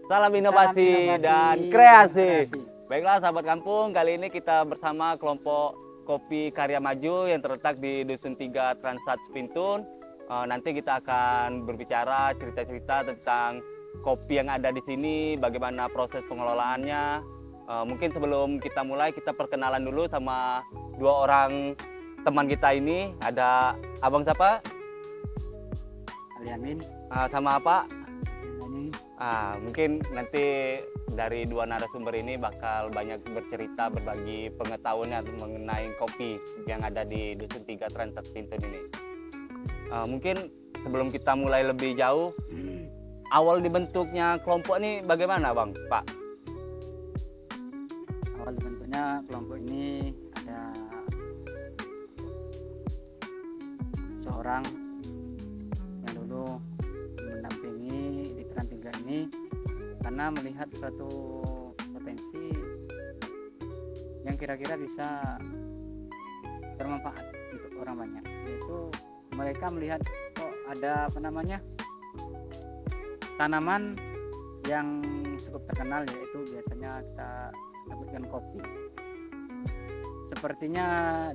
Salam inovasi Salam dan inovasi kreasi. dan kreasi. Baiklah sahabat kampung, kali ini kita bersama kelompok Kopi Karya Maju yang terletak di Dusun 3 Transat Spintun. Nanti kita akan berbicara cerita-cerita tentang kopi yang ada di sini, bagaimana proses pengelolaannya. Mungkin sebelum kita mulai, kita perkenalan dulu sama dua orang teman kita ini. Ada Abang siapa? Aliamin. Sama apa? Ini Mungkin nanti dari dua narasumber ini bakal banyak bercerita, berbagi pengetahuannya mengenai kopi yang ada di Dusun 3 Transat Spintun ini. Mungkin sebelum kita mulai lebih jauh, awal dibentuknya kelompok ini bagaimana Bang, Pak? awal bentuknya kelompok ini ada seorang yang dulu mendampingi di Trans 3 ini karena melihat suatu potensi yang kira-kira bisa bermanfaat untuk orang banyak, yaitu mereka melihat kok ada tanaman yang cukup terkenal, yaitu biasanya kita sebutkan kopi. Sepertinya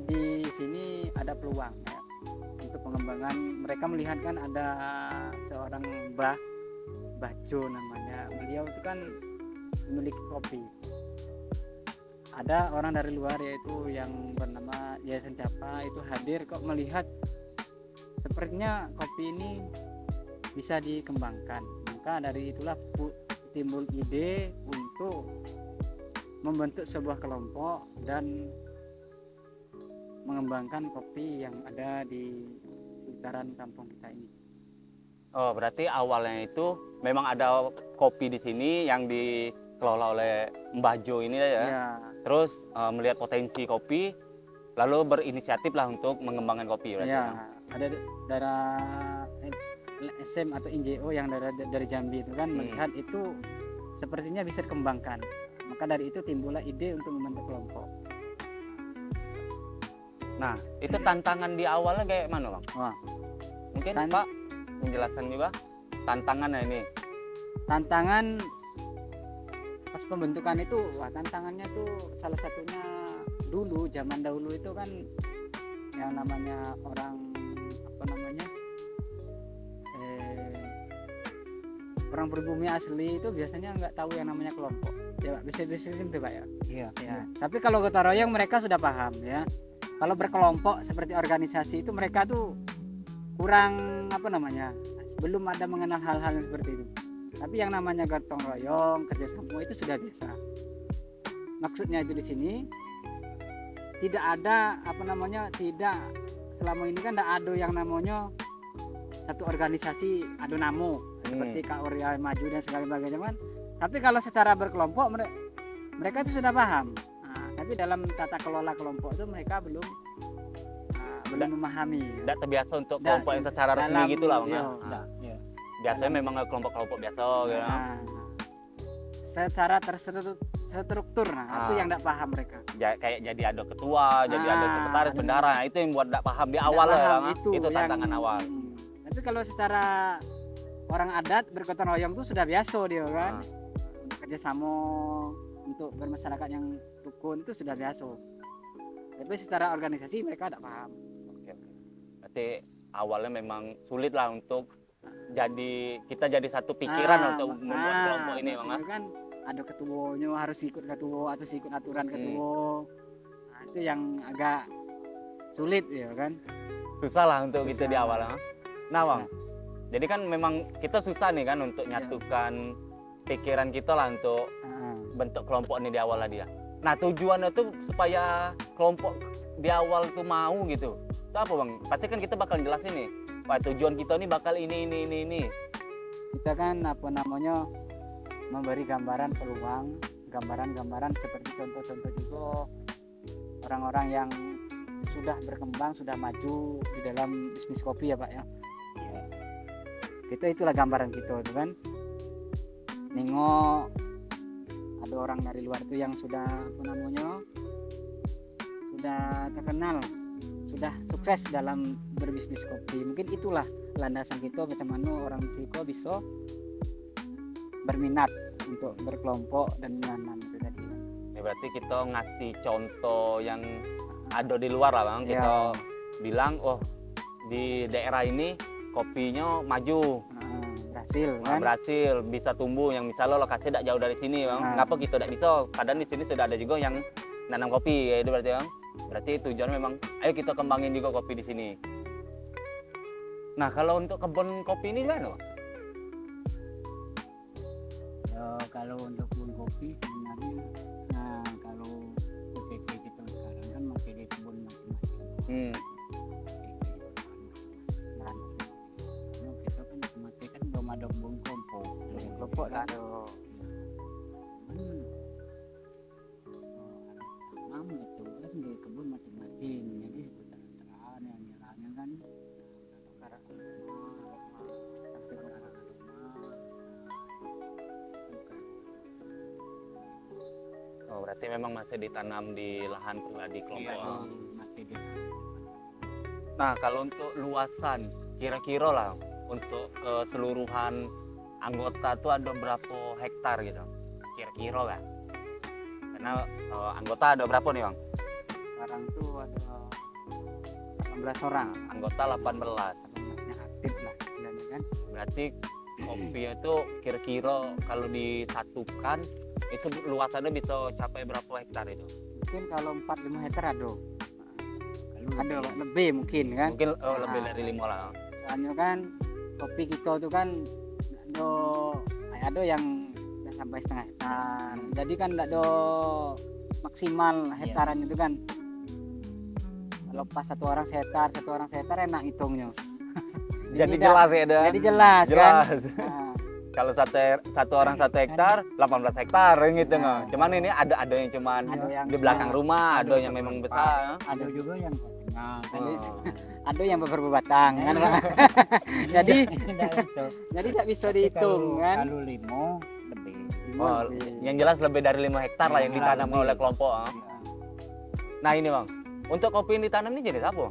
di sini ada peluang ya, untuk pengembangan. Mereka melihat kan ada seorang Mbah Jo namanya, beliau itu kan memiliki kopi. Ada orang dari luar yaitu yang bernama Yayasan Capa itu hadir kok melihat sepertinya kopi ini bisa dikembangkan. Maka dari itulah timbul ide untuk membentuk sebuah kelompok dan mengembangkan kopi yang ada di sekitaran kampung kita ini. Oh, berarti awalnya itu memang ada kopi di sini yang dikelola oleh Mbah Jo ini ya. Ya, Terus melihat potensi kopi, lalu berinisiatif lah untuk mengembangkan kopi. Berarti, ya, ada dari SM atau NGO yang dari Jambi itu kan melihat itu sepertinya bisa dikembangkan. Maka dari itu timbullah ide untuk membentuk kelompok. Nah, itu tantangan di awalnya kayak mana Bang? Wah, Mungkin Pak menjelaskan juga tantangannya ini. tantangan pas pembentukan itu, tantangannya tuh salah satunya dulu zaman dahulu itu kan yang namanya orang orang berbumi asli itu biasanya nggak tahu yang namanya kelompok ya Pak. Bisa gitu Pak ya. Iya. Ya, tapi kalau gotong royong mereka sudah paham ya. Kalau berkelompok seperti organisasi itu mereka tuh kurang belum ada mengenal hal-hal yang seperti itu. Tapi yang namanya gotong royong, kerjasama itu sudah biasa. Maksudnya itu di sini tidak ada tidak selama ini kan tidak ada yang namanya satu organisasi adu namo seperti Karya Maju dan sebagainya kan. Tapi kalau secara berkelompok mereka itu sudah paham. Tapi dalam tata kelola kelompok itu mereka belum memahami. Tidak terbiasa untuk kelompok yang secara resmi gitu lah Bang. Biasanya memang kelompok-kelompok biasa gitu. Secara terstruktur, itu yang tidak paham mereka. Kayak jadi ada ketua, jadi ada sekretaris, bendara, itu yang buat tidak paham di awal lah. Itu tantangan awal. Tapi kalau secara orang adat bergotong royong itu sudah biasa dia kan. Kerjasama untuk bermasyarakat yang rukun itu sudah biasa. Tapi secara organisasi mereka tidak paham. Oke. Berarti awalnya memang sulit lah untuk kita jadi satu pikiran untuk membuat kelompok ini Bang. Kan ada ketuanya harus ikut ketua atau ikut aturan ketua. Itu yang agak sulit ya kan. Susah lah untuk itu di awal. Nah Bang, jadi kan memang kita susah nih kan untuk nyatukan pikiran kita lah untuk bentuk kelompok ini di awal lah dia. Nah tujuannya tuh supaya kelompok di awal tuh mau gitu. Itu apa Bang? Pasti kan kita bakal jelasin nih. Wah, tujuan kita nih bakal ini. Kita kan memberi gambaran peluang, gambaran seperti contoh-contoh juga orang-orang yang sudah berkembang, sudah maju di dalam bisnis kopi ya Pak ya. Itulah gambaran kita itu kan. Nengok ada orang dari luar itu yang sudah sudah terkenal, sudah sukses dalam berbisnis kopi. Mungkin itulah landasan kita bagaimana orang Meksiko bisa berminat untuk berkelompok dan menanam itu tadi. Ya, berarti kita ngasih contoh yang ada di luar lah bang. Ya. Kita bilang, oh di daerah ini kopinya maju, Berhasil nah, kan. berhasil bisa tumbuh. Yang misalnya lokasi tidak jauh dari sini bang. Nah. Ngapa kita tidak bisa? Kadang di sini sudah ada juga yang nanam kopi, ya itu berarti bang. Berarti tujuan memang, ayo kita kembangin juga kopi di sini. Nah kalau untuk kebun kopi ini gimana bang? Ya, kalau untuk kebun kopi sebenarnya, nah kalau PPP kita sekarang kan masih di kebun masing-masing. Nah, Karena kita kan masih kan belum ada kebun kelompok. kelompok lah ada. Tanam itu kan di kebun masing-masing, jadi hutan-hutan yang jalannya kan karang rumah sampai karang rumah. Oh berarti memang masih ditanam di lahan pribadi kelompok. Iya, masih di Nah kalau untuk luasan kira-kira lah untuk keseluruhan anggota tuh ada berapa hektar gitu kira-kira kan? Karena anggota ada berapa nih bang? Sekarang tuh ada 18 orang. Anggota 18. 18-nya aktif lah istilahnya kan. Berarti kopi itu kira-kira kalau disatukan itu luasannya bisa capai berapa hektar itu? Mungkin kalau 4-5 hektar ada. kalau Ada lebih mungkin kan. Mungkin lebih Nah. dari 5 lah. Soalnya kan kopi kita tuh kan ada yang udah sampai setengah hektar. Jadi kan enggak ada maksimal hektarannya itu kan. Kalau pas satu orang sehektar enak hitungnya. Jadi tidak- jelas ya ada. Jadi jelas, kan. Jelas. Nah, Kalau satu orang 1 hektar, 18 hektar gitu Nah. nggak. Cuman ini ada yang cuman Ada yang di belakang cuma- rumah, ada yang yang memang tempat. besar. ada juga yang setengah. Jadi, Oh. ada yang beberapa batang kan, Pak. Jadi jadi tidak bisa dihitung kan. Kalau 5 lebih. Oh, yang jelas lebih dari 5 hektar lah yang Yang ditanam lebih. oleh kelompok. ah. Ya. Nah ini bang, untuk kopi yang ditanam ini jenis apa?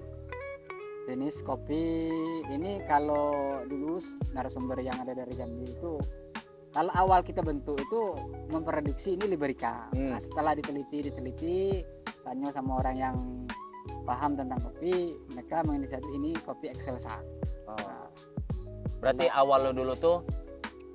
Jenis kopi ini kalau dulu narasumber yang ada dari Jambi itu, kalau awal kita bentuk itu memprediksi ini Liberica. Nah, setelah diteliti tanya sama orang yang paham tentang kopi, mereka menginisiasi ini kopi Excelsa. Oh. Berarti awal dulu tuh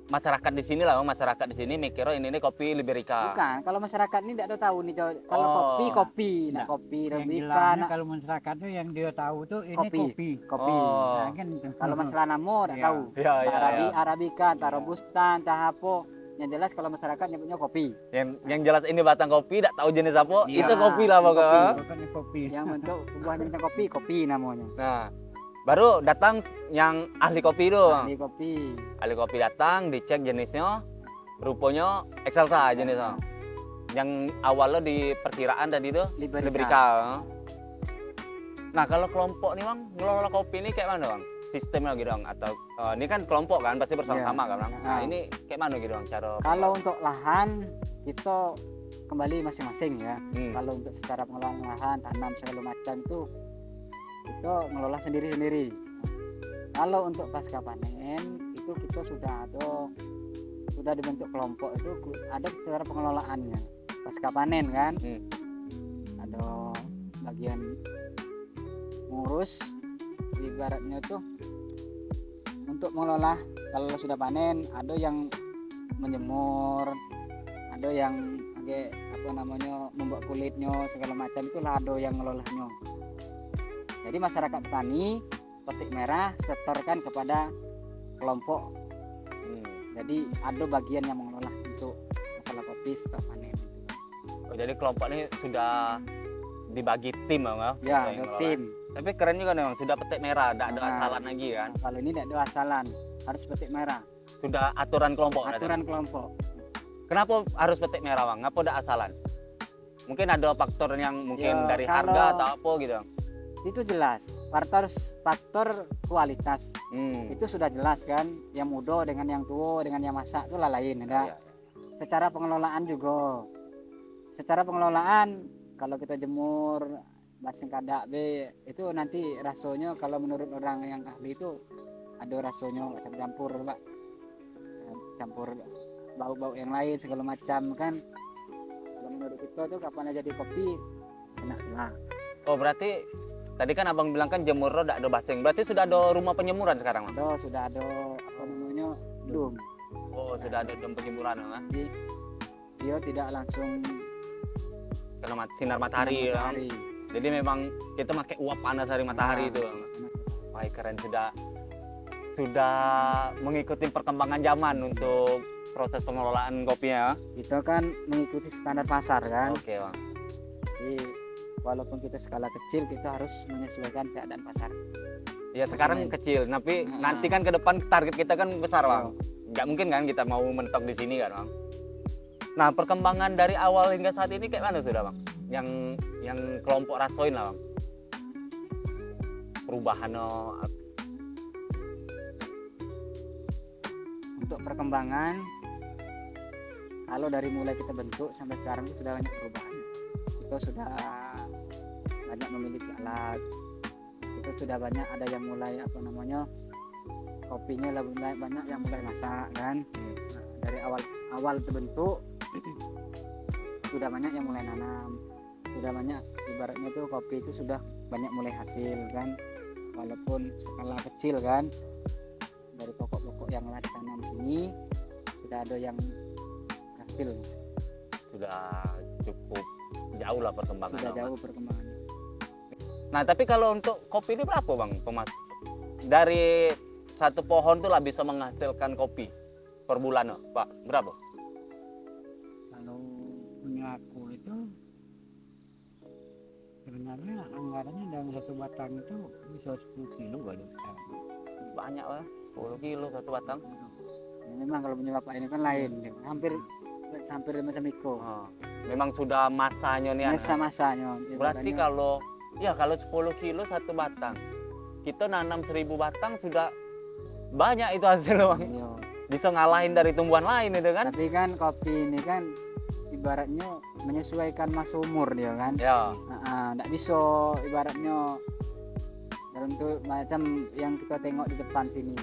masyarakat di sini lah, masyarakat di sini mikirnya ini nih kopi Liberica. Bukan, kalau masyarakat ini tidak ada tahu nih kalau Oh. kopi, Nah, kopi Yang Liberica, jelasnya kalau masyarakat tuh yang dia tahu tuh ini Kopi. kopi. kopi. Oh. Nah, kan itu. Kalau masalah namo tidak Iya. tahu. Iya, iya, iya. Arabica, entah Iya. Robusta, entah apa. Yang jelas kalau masyarakat nyebutnya kopi. Yang jelas ini batang kopi, tidak tahu jenis apa, Iya. itu kopi lah bang. Kopi. ah. Pokoknya kopi. Yang bentuk buahnya tentang kopi namanya. Nah, baru datang yang ahli kopi itu. Ahli kopi. Ahli kopi datang, dicek jenisnya, rupanya Excelsa jenisnya. Yang awalnya di perkiraan tadi itu Liberica. Liberica. Nah kalau kelompok nih bang, ngelola kopi ini kayak mana bang? Sistemnya gitu bang? Atau ini kan kelompok kan, pasti bersama-sama Iya. kan bang? Nah Nah. ini kayak mana gitu bang cara? Kalau untuk lahan kita kembali masing-masing ya. Hmm. Kalau untuk secara pengelolaan lahan, tanam segala macam itu kita ngelola sendiri-sendiri. Kalau untuk pasca panen itu kita sudah dibentuk kelompok itu ada cara pengelolaannya. Pasca panen kan, ada bagian ngurus ibaratnya tuh untuk mengelola kalau sudah panen, ada yang menjemur, ada yang pakai apa namanya membuat kulitnya segala macam, itulah ada yang ngelolanya. Jadi masyarakat petani petik merah setorkan kepada kelompok. Jadi ada bagian yang mengelola untuk masalah kopi setelah panen. Oh, jadi kelompok ini sudah dibagi tim bang? Ya, Untuk yang ada ngelola. tim. Tapi keren juga nih bang, sudah petik merah, tidak ada Nah. asalan lagi kan? Nah, kalau ini tidak ada asalan, harus petik merah. Sudah aturan kelompok. berarti? Aturan kelompok. Kenapa harus petik merah bang? Ngapa ada asalan? Mungkin ada faktor yang mungkin Ya, dari kalau- harga atau apa gitu bang? Itu jelas. Faktor kualitas itu sudah jelas kan. Yang muda dengan yang tua dengan yang masak itu lah lain. Ada. Iya, Secara pengelolaan juga. Secara pengelolaan kalau kita jemur basing kadak B itu nanti rasanya kalau menurut orang yang ahli itu ada rasanya campur Pak. Campur bau-bau yang lain segala macam kan. Kalau menurut kita tuh kapan aja di kopi enak lah. Oh berarti tadi kan abang bilang kan jemur tidak ada baseng. Berarti sudah ada rumah penjemuran sekarang, Bang? Sudah ada apa namanya dum. Oh sudah ada dom penjemuran, Bang. Jadi dia tidak langsung Kena sinar matahari, Bang. matahari. Jadi memang kita pakai uap panas dari matahari itu, Bang. Wah keren, sudah mengikuti perkembangan zaman untuk proses pengelolaan kopinya. Kita kan mengikuti standar pasar kan. Oke, Bang. Jadi walaupun kita skala kecil kita harus menyesuaikan keadaan pasar. Ya sekarang Sesuai. kecil, tapi Nah. nanti kan ke depan target kita kan besar, Bang. Nggak mungkin kan kita mau mentok di sini kan, Bang. Nah, perkembangan dari awal hingga saat ini kayak mana sudah, Bang? Yang kelompok rasoin lah, Bang. Perubahan Untuk perkembangan kalau dari mulai kita bentuk sampai sekarang itu sudah banyak perubahan. Kita sudah banyak memiliki alat. Kita sudah banyak ada yang mulai apa namanya kopinya lebih banyak yang mulai masak kan. Nah, dari awal terbentuk sudah banyak yang mulai nanam. Sudah banyak ibaratnya tuh kopi itu sudah banyak mulai hasil kan. Walaupun skala kecil kan. Dari pokok-pokok yang telah ditanam sini sudah ada yang hasil. sudah cukup jauh lah perkembangan. Sudah Bang. jauh perkembangannya. Nah, tapi kalau untuk kopi ini berapa, Bang? Dari satu pohon tuh lah bisa menghasilkan kopi per bulan, Pak. Berapa? Kalau punya aku itu sebenarnya anggarannya dalam satu batang itu bisa 10 kilo kali. Banyak lah, 10 kilo satu batang. Ya, memang kalau punya bapak ini kan lain, hampir macam Iko. Oh, memang sudah masanya nih. Masa-masanya. Berarti kalau 10 kilo satu batang, kita nanam 1000 batang sudah banyak itu hasil, Bang. Iya. Bisa ngalahin dari tumbuhan lain itu kan? Tapi kan kopi ini kan ibaratnya menyesuaikan masa umur dia kan. Ya, Nggak bisa ibaratnya untuk macam yang kita tengok di depan sini.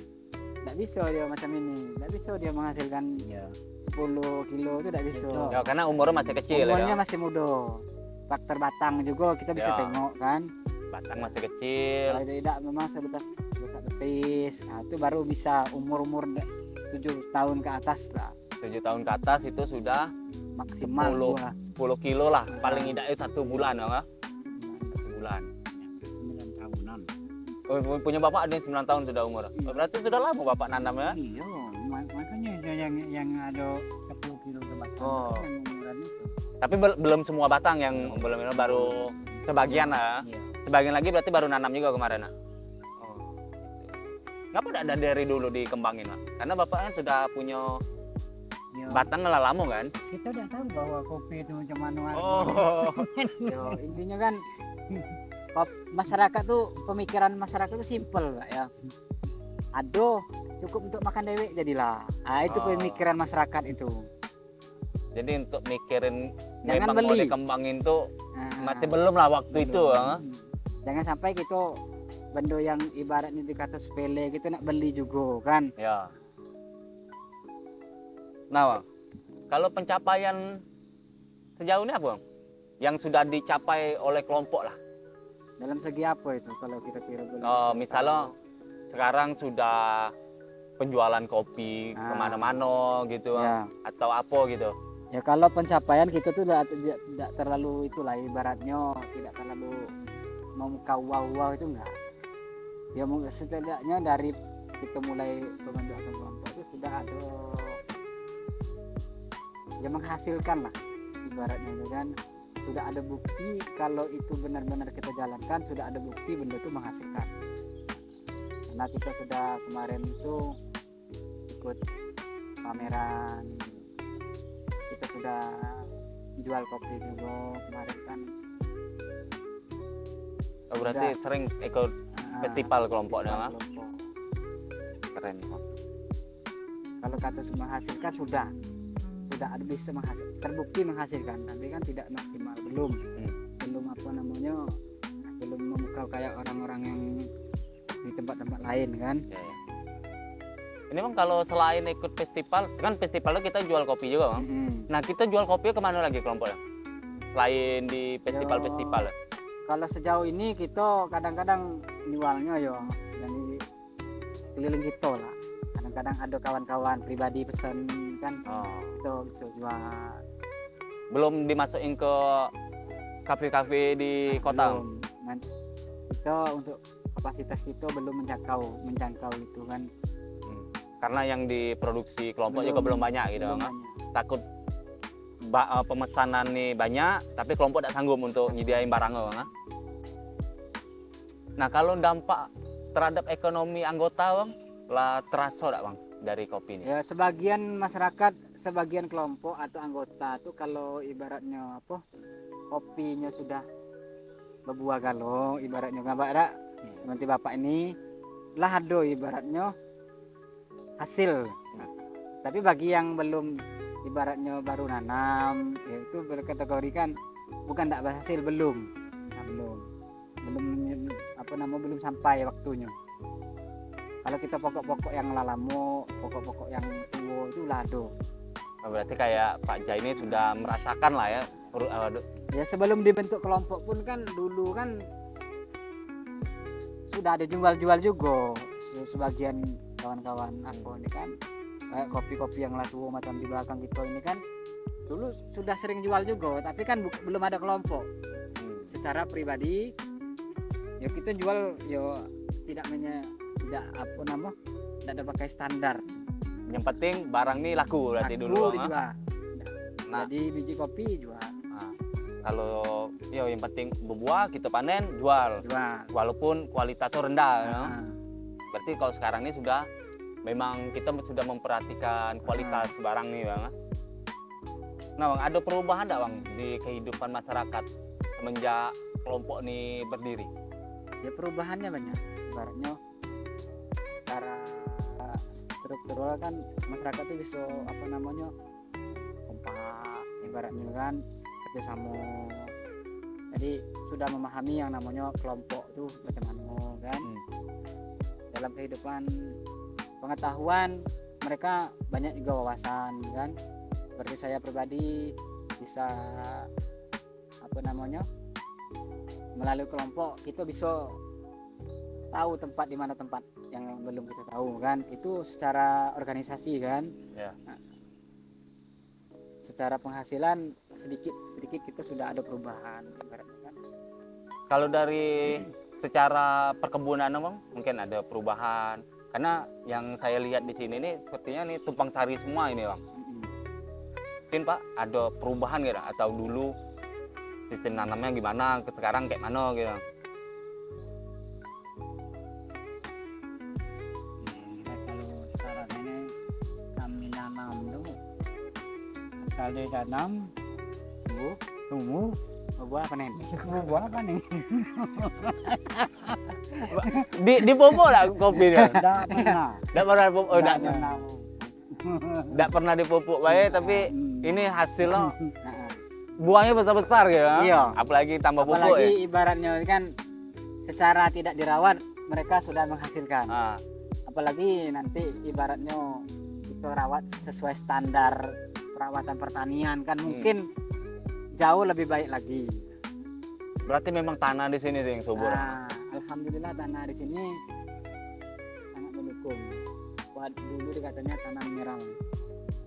Nggak bisa dia macam ini. Nggak bisa dia menghasilkan Ya. 10 kilo itu nggak bisa. ya karena umurnya masih kecil Umurnya ya. masih muda. Faktor batang juga kita bisa Ya. tengok kan. Batang masih kecil. Kalau tidak memang sebetas betis. Nah, itu baru bisa umur 7 tahun ke atas lah 7 tahun ke atas itu sudah maksimal 10. gua. 10 kilo lah, Nah. paling tidaknya 1 bulan ya, Bang. 1 bulan. 9 tahunan. Oh, punya bapak ada yang 9 tahun sudah umur. Oh, berarti sudah lama bapak nanam ya? Iya, makanya itu yang ada 10 kilo ke batang Oh. itu yang umuran itu. Tapi belum semua batang yang belum ini baru sebagian lah. Iya. Sebagian lagi berarti baru nanam juga kemarin. Nah. Oh. Ngapa tidak ada dari dulu dikembangin, Pak? Karena bapak kan sudah punya Ya, batang lah lama kan? kita udah tahu bahwa kopi itu macam mana. Oh. Yo, intinya kan masyarakat tuh pemikiran masyarakat tuh simpel Pak ya. Aduh, cukup untuk makan dewek jadilah. Itu Oh. pemikiran masyarakat itu. Jadi untuk mikirin Jangan memang mau beli. dikembangin tuh Nah, masih belum lah waktu itu. Ya. jangan sampai kita benda yang ibaratnya dikata sepele gitu nak beli juga kan. Ya. Nah, Bang, kalau pencapaian sejauh ini apa, Bang? Yang sudah dicapai oleh kelompok lah. Dalam segi apa itu kalau kira-kira boleh? Misalnya sekarang sudah penjualan kopi Ah. kemana-mana gitu, Bang. Ya. Atau apa gitu. Ya kalau pencapaian kita tuh tidak terlalu itulah ibaratnya tidak terlalu memukau wow itu enggak. Ya setidaknya dari kita mulai pembentukan kelompok itu sudah ada yang menghasilkan lah ibaratnya itu kan sudah ada bukti kalau itu benar-benar kita jalankan sudah ada bukti benda itu menghasilkan. Karena kita sudah kemarin itu ikut pameran, kita sudah jual kopi juga kemarin kan. Oh, berarti sering ikut festival kelompoknya, Bang. kelompok. Keren. Bang. Kalau kata menghasilkan sudah ada bisa menghasilkan, terbukti menghasilkan, tapi kan tidak maksimal belum apa namanya belum memukau kayak orang-orang yang di tempat-tempat lain kan. Ya, ya. Ini Bang kalau selain ikut festival, kan festivalnya kita jual kopi juga Bang. Nah kita jual kopi kemana lagi kelompoknya? Selain di festival-festival. Kalau sejauh ini kita kadang-kadang jualnya yo dari keliling kita lah. Kadang-kadang ada kawan-kawan pribadi pesen kan, Oh. kita bisa jual. Belum dimasukin ke kafe-kafe di kota. Belum. Nanti kita untuk kapasitas kita belum menjangkau itu kan. Karena yang diproduksi kelompok juga belum banyak gitu belum Bang. banyak. Takut pemesanan nih banyak, tapi kelompok tidak sanggup untuk nyediain barangnya Bang. Nah kalau dampak terhadap ekonomi anggota Bang, lah terasa tidak Bang dari kopi ini? Ya sebagian masyarakat, sebagian kelompok atau anggota tuh kalau ibaratnya apa kopinya sudah berbuah galong, ibaratnya nggak ada seperti bapak ini lah ada ibaratnya hasil. Nah, tapi bagi yang belum ibaratnya baru nanam, ya itu berkategorikan bukan tidak berhasil belum, nah, belum sampai waktunya. Kalau kita pokok-pokok yang lalamo, pokok-pokok yang tua itu lado. Oh, berarti kayak Pak Jai ini sudah merasakan lah ya. Ya sebelum dibentuk kelompok pun kan dulu kan sudah ada jual-jual juga. Sebagian kawan-kawan aku ini kan kayak kopi-kopi yang tua macam di belakang kita ini kan dulu sudah sering jual juga, tapi kan belum ada kelompok. Secara pribadi ya kita jual ya tidak ada pakai standar. Yang penting barang ini laku berarti Laku dulu Bang. dijual. Nah. Jadi biji kopi jual. Nah, kalau yang penting berbuah kita panen jual. Walaupun kualitasnya rendah ya. Nah, Berarti kalau sekarang ini sudah memang kita sudah memperhatikan kualitas barang nih Bang. Nah Bang, ada perubahan enggak Bang di kehidupan masyarakat semenjak kelompok ini berdiri? ya perubahannya banyak. Ibaratnya secara struktural kan masyarakat itu bisa kompak, ibaratnya kan kerjasama. Jadi sudah memahami yang namanya kelompok itu macam mana kan. Dalam kehidupan pengetahuan mereka banyak juga wawasan kan. Seperti saya pribadi bisa melalui kelompok kita bisa tahu tempat di mana tempat yang belum kita tahu kan. Itu secara organisasi kan. Ya. Nah, secara penghasilan sedikit kita sudah ada perubahan ibaratnya kan. Kalau dari secara perkebunan Bang, mungkin ada perubahan. Karena yang saya lihat di sini nih sepertinya nih tumpang sari semua ini Bang. Mungkin Pak ada perubahan gitu atau dulu sistem nanamnya gimana, sekarang kayak mana gitu. Kalau sekarang ini kami nanam dulu, kali tanam tumbuh Berbuah panen. buah apa nih? Di pupuk lah kopi dia. Tidak pernah. Enggak pernah pupuk, Tidak pernah. enggak pernah dipupuk baik, tapi ini hasilnya Nah, buahnya besar-besar gitu. Iya. Apalagi tambah pupuk apalagi ya. ibaratnya kan secara tidak dirawat mereka sudah menghasilkan. Ah, Apalagi nanti ibaratnya kita rawat sesuai standar perawatan pertanian kan mungkin jauh lebih baik lagi. berarti memang tanah di sini sih yang subur. Nah, alhamdulillah tanah di sini sangat mendukung. Dulu dikatanya tanah mineral.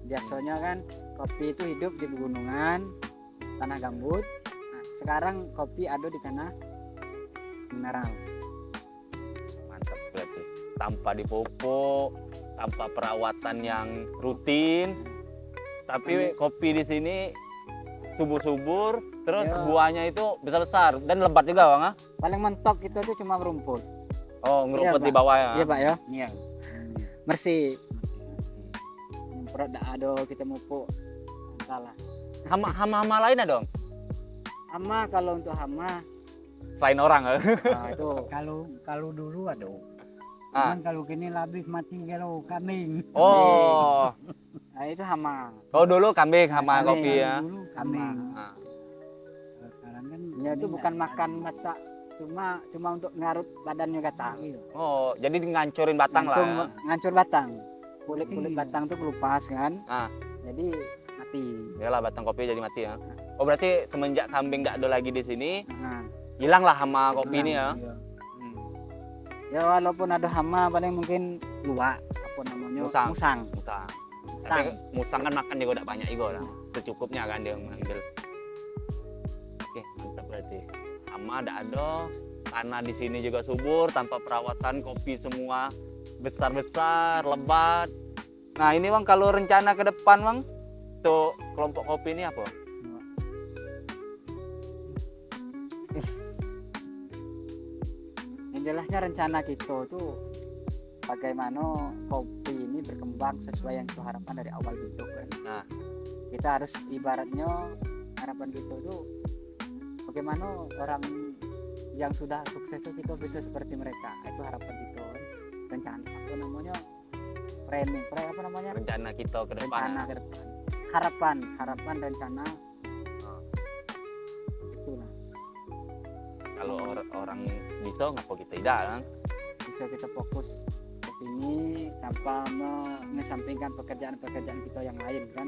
Biasanya kan kopi itu hidup di pegunungan, tanah gambut. Nah, sekarang kopi ada di tanah mineral. Mantap berarti. Tanpa dipupuk, tanpa perawatan yang rutin, tapi kopi di sini subur-subur, terus Ya. buahnya itu besar-besar dan lebat juga Bang. Paling mentok itu tuh cuma rumput. Oh, ngerumput Iya, di bawah ya. Iya, Pak ya. Iya. Bersih. Perut tak ada kita mupuk. Salah. Hama-hama lain ada dong? Hama kalau untuk hama Selain orang. itu Kalau dulu ada. Ah. Cuman kalau kini habis mati kalau kambing. Oh, nah itu hama. oh dulu kambing hama Kambing. kopi ya. Dulu kambing. Ah. Sekarang kan Ya itu ini bukan nggak makan ada. mata, cuma untuk ngarut badannya kata. Oh, jadi ngancurin batang lah. Ya. Ngancur batang. kulit batang tuh kelupas kan. Ah. Jadi mati. Yalah, batang kopi jadi mati ya. Oh, berarti semenjak kambing nggak ada lagi di sini, Nah, hilanglah hama kopi ini ya. iya. Hmm. Ya walaupun ada hama paling mungkin luwak apa namanya Musang. musang. Tapi musang kan makan juga udah banyak juga lah. Secukupnya kan dia mengambil. Oke, mantap berarti. Hama nggak ada, tanah di sini juga subur tanpa perawatan, kopi semua besar-besar, lebat. Nah ini Bang, kalau rencana ke depan Bang, untuk kelompok kopi ini apa? Yang jelasnya rencana kita tuh bagaimana kopi ini berkembang sesuai yang kita harapkan dari awal gitu kan. Nah. Kita harus ibaratnya harapan kita tuh bagaimana orang yang sudah sukses itu kita bisa seperti mereka. Itu harapan kita kan. Rencana apa namanya? Apa namanya? Rencana kita ke depan. Rencana ke depan. Harapan rencana. Itulah. Kalau orang bisa, ngapa kita tidak kan? Bisa kita fokus ke sini tanpa mengesampingkan pekerjaan-pekerjaan kita yang lain kan.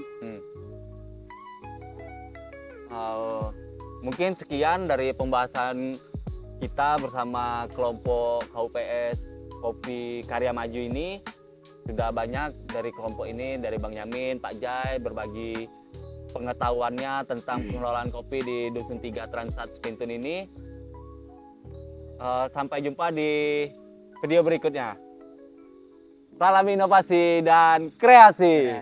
Mungkin sekian dari pembahasan kita bersama kelompok KUPS Kopi Karya Maju ini. Sudah banyak dari kelompok ini, dari Bang Yamin, Pak Jai berbagi pengetahuannya tentang pengelolaan kopi di Dusun 3 Transat Spintun ini. Sampai jumpa di video berikutnya. Salam inovasi dan kreasi.